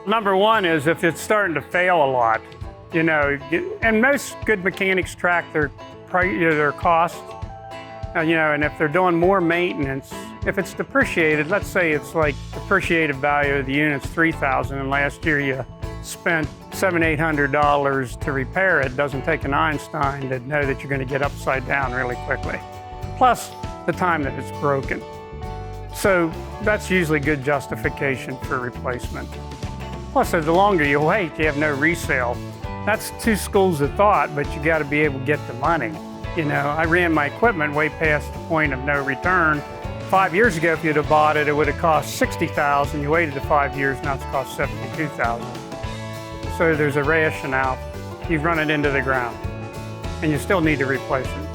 number one is if it's starting to fail a lot, and most good mechanics track their costs, and if they're doing more maintenance, if it's depreciated, let's say it's like depreciated value of the unit's $3,000 and last year you spent $700-800 to repair it, doesn't take an Einstein to know that you're going to get upside down really quickly. Plus the time that it's broken. So that's usually good justification for replacement. Plus, the longer you wait, you have no resale. That's two schools of thought, but you got to be able to get the money. I ran my equipment way past the point of no return. 5 years ago, if you'd have bought it, it would have cost $60,000. You waited to 5 years, now it's cost $72,000. So there's a rationale. You've run it into the ground, and you still need to replace it.